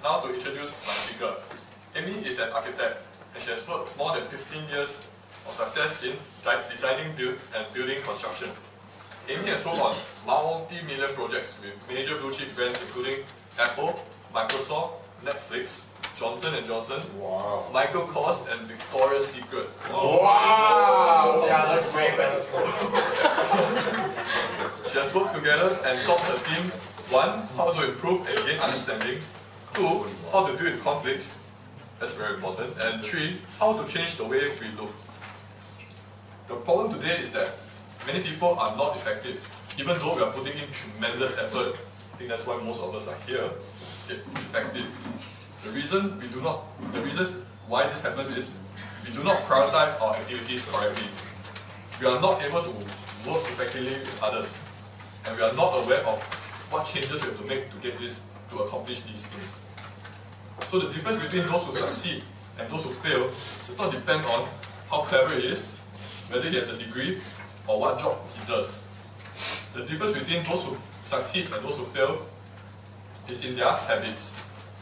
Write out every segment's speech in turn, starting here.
now to introduce my speaker. Amy is an architect and she has worked more than 15 years of success in designing, and building construction. Amy has worked on multi-million projects with major blue chip brands including Apple, Microsoft, Netflix, Johnson & Johnson, wow. Michael Kors, and Victoria's Secret. Wow! Yeah, that's great. She has worked together and taught her team 1. How to improve and gain understanding. 2. How to deal with conflicts. That's very important. And 3. How to change the way we look. The problem today is that many people are not effective, even though we are putting in tremendous effort. I think that's why most of us are here. Effective. The reasons why this happens is we do not prioritize our activities correctly. We are not able to work effectively with others, and we are not aware of what changes we have to make to accomplish these things. So the difference between those who succeed and those who fail does not depend on how clever he is, whether he has a degree, or what job he does. The difference between those who succeed and those who fail is in their habits.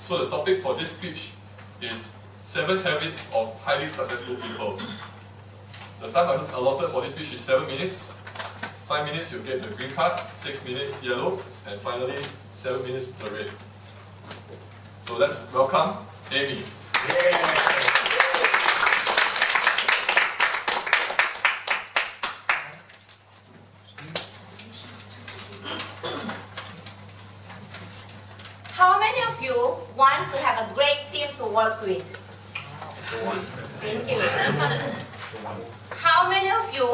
So the topic for this speech is 7 habits of highly successful people. The time allotted for this speech is 7 minutes. 5 minutes you get the green card, 6 minutes yellow, and finally 7 minutes the red. So let's welcome Amy. How many of you wants to have a great team to work with? Thank you. How many of you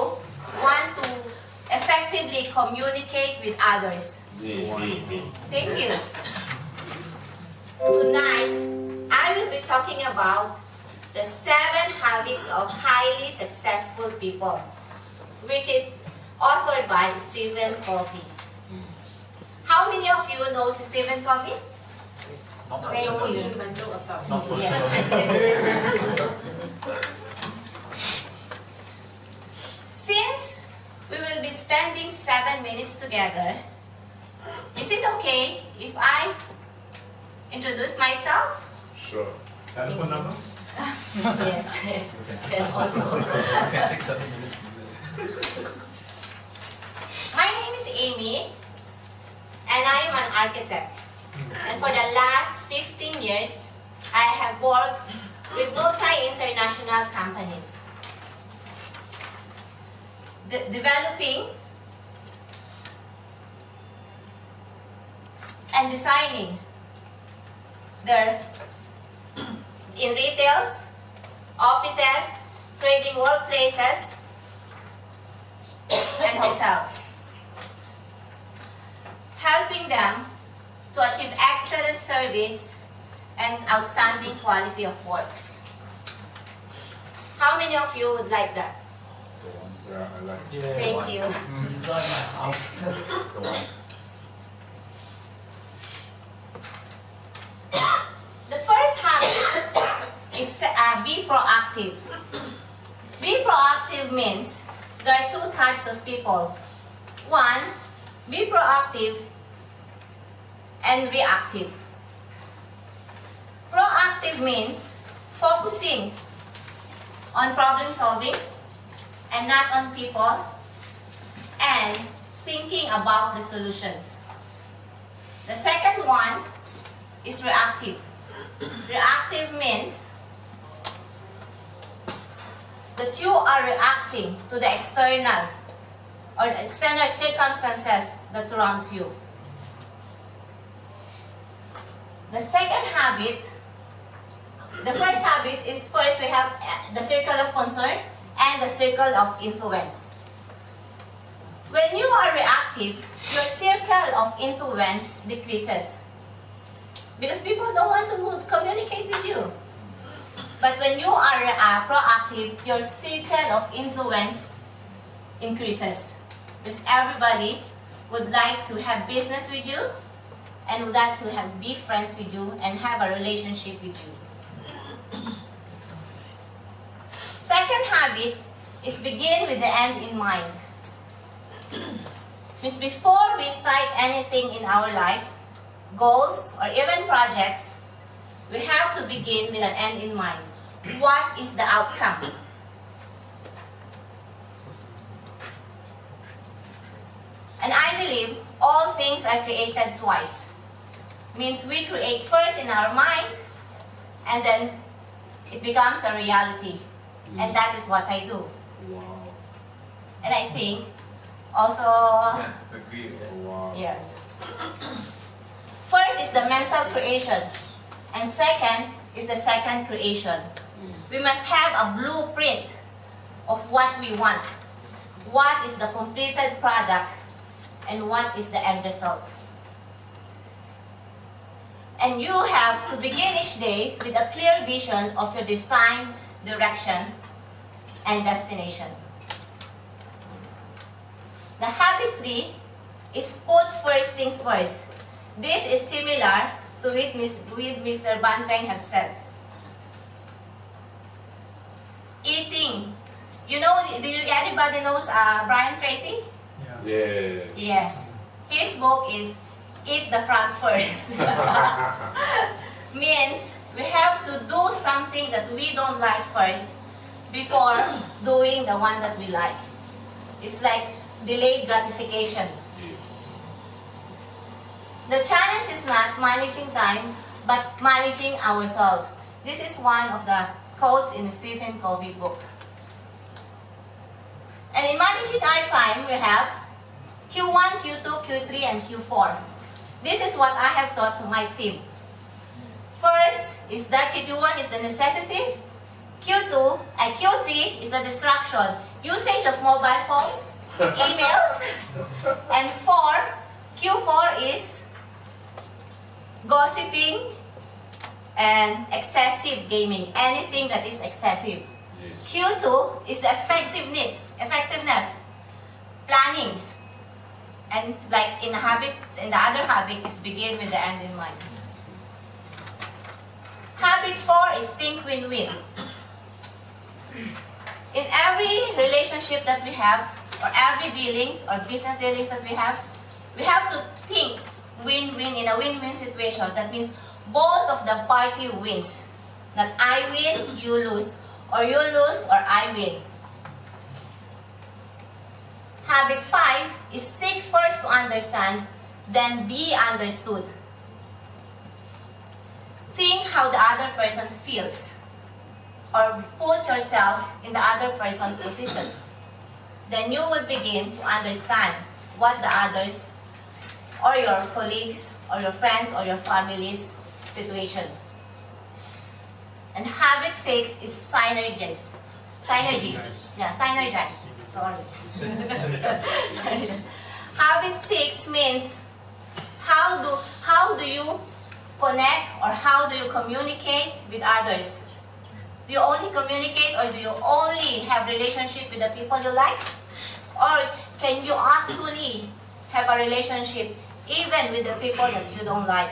wants to effectively communicate with others? Thank you. Tonight, I will be talking about the 7 habits of highly successful people, which is authored by Stephen Covey. How many of you know Stephen Covey? Thank you. Yes. Since we will be spending 7 minutes together, is it okay if I introduce myself? Sure. Telephone number? Yes. And also. My name is Amy, and I am an architect. And for the last 15 years, I have worked with multi-international companies, developing and designing in retails, offices, trading workplaces, and hotels, helping them to achieve excellent service and outstanding quality of works. How many of you would like that? Yeah, I like it. Thank you. The first habit is be proactive. Be proactive means there are 2 types of people. 1, be proactive and reactive. Proactive means focusing on problem solving and not on people, and thinking about the solutions. The second one is reactive. Reactive means that you are reacting to the external circumstances that surrounds you. The second habit, the first habit is first we have the circle of concern and the circle of influence. When you are reactive, your circle of influence decreases because people don't want to communicate with you. But when you are proactive, your circle of influence increases because everybody would like to have business with you and would like to be friends with you and have a relationship with you. Second habit is begin with the end in mind. Means before we start anything in our life, goals or even projects, we have to begin with an end in mind. What is the outcome? And I believe all things are created twice. Means we create first in our mind, and then it becomes a reality. And that is what I do. Wow. And I think also, Agree. Wow. yes. First is the mental creation, and second is the second creation. We must have a blueprint of what we want. What is the completed product, and what is the end result. And you have to begin each day with a clear vision of your design, direction, and destination. The habit 3 is put first things first. This is similar to what Mr. Ban Peng have said. Eating. You know, anybody knows Brian Tracy? Yeah. Yes. His book is Eat the Frog First. Means we have to do something that we don't like first before doing the one that we like. It's like delayed gratification. Yes. The challenge is not managing time, but managing ourselves. This is one of the quotes in the Stephen Covey book. And in managing our time, we have Q1, Q2, Q3, and Q4. This is what I have taught to my team. First is that Q1 is the necessities, Q3 is the distraction, usage of mobile phones, emails, and Q4 is gossiping and excessive gaming, anything that is excessive. Yes. Q2 is the effectiveness, planning, and like in the other habit is begin with the end in mind. Habit 4 is think win-win. In every relationship that we have, or every dealings or business dealings that we have to think win-win, in a win-win situation. That means both of the party wins. Not I win, you lose, or you lose, or I win. Habit 5 is seek first to understand, then be understood. Think how the other person feels, or put yourself in the other person's positions. Then you will begin to understand what the others, or your colleagues, or your friends, or your family's situation. And habit 6 is synergize. Synergize. Sorry. Habit 6 means how do you connect, or how do you communicate with others? Do you only communicate, or do you only have relationship with the people you like? Or can you actually have a relationship even with the people that you don't like?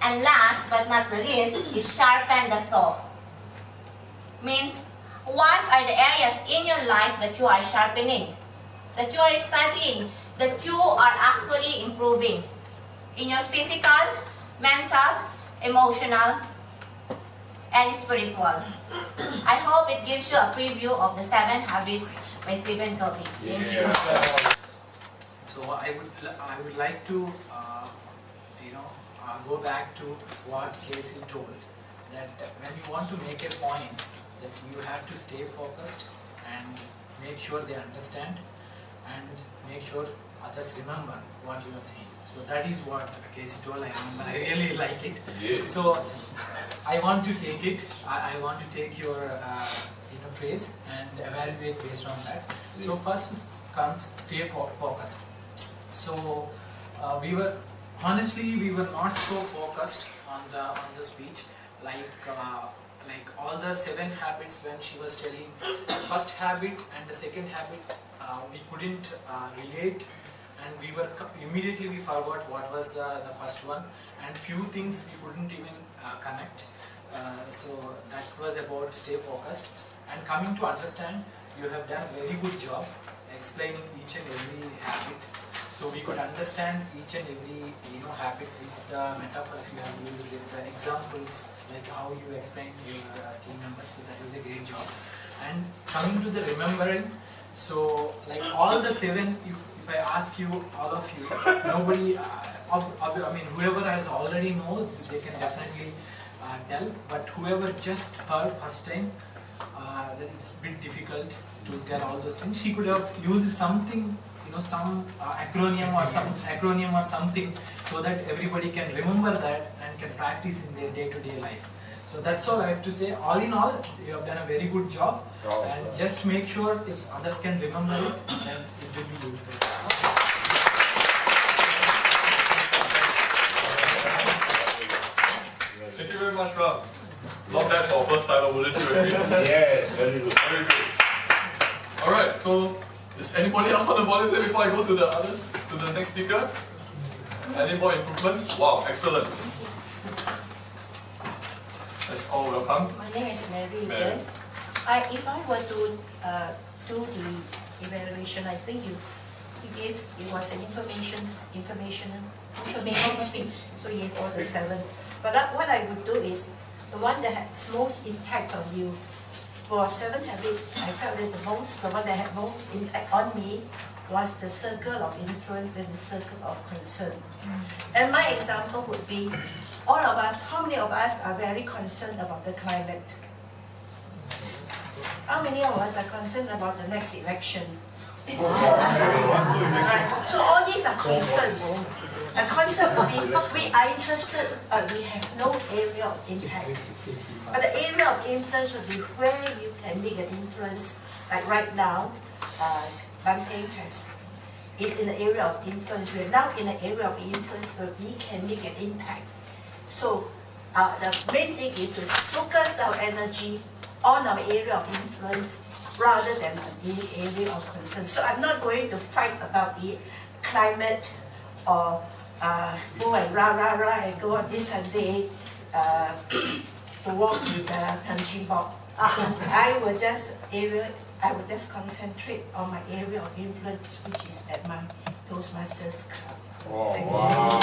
And last but not the least is sharpen the saw. Means, what are the areas in your life that you are sharpening, that you are studying, that you are actually improving in your physical, mental, emotional, and spiritual. I hope it gives you a preview of the 7 habits by Stephen Covey. Thank you. So I would like to go back to what Casey told, that when you want to make a point, that you have to stay focused and make sure they understand and make sure others remember what you are saying. So that is what Casey told. I remember. I really like it. Yes. So I want to take it. I want to take your phrase and evaluate based on that. So first comes stay focused. So we were not so focused on the speech, like all the 7 habits when she was telling. First habit and the second habit we couldn't relate, and immediately we forgot what was the first one, and few things we couldn't even connect. So that was about stay focused. And coming to understand, you have done a very good job explaining each and every habit, so we could understand each and every habit. the metaphors you have used with the examples, like how you explain your team members, so that was a great job. And coming to the remembering, so like all the 7, if I ask you, all of you, nobody, I mean whoever has already known, they can definitely tell, but whoever just heard first time, then it's a bit difficult to tell all those things. She could have used something, some acronym or something, so that everybody can remember that and can practice in their day-to-day life. So that's all I have to say. All in all, you have done a very good job, and just make sure if others can remember it, then it will be useful. Thank you very much, Ram. Not bad for first timer, wouldn't you agree? Yes, very good. Very good. Alright, so does anybody else want to volunteer before I go to the others, to the next speaker? Any more improvements? Wow, excellent. That's all welcome. My name is Mary. Mary. If I were to do the evaluation, I think you gave, it was an information speech, so you gave all the 7. But what I would do is, the one that had most impact on you, for 7 habits, I felt that the one that had most impact on me was the circle of influence and the circle of concern. And my example would be, all of us, how many of us are very concerned about the climate? How many of us are concerned about the next election? So all these are concerns. A concern would be, we are interested, but we have no area of impact. But the area of influence would be where you can make an influence. Like right now, Ban Peng is in the area of influence. We are now in the area of influence where we can make an impact. So the main thing is to focus our energy on our area of influence rather than the area of concern. So I'm not going to fight about the climate or go and rah and go on this Sunday to walk with Tan Ching Bok. I will just concentrate on my area of influence, which is at my Toastmasters club. Wow.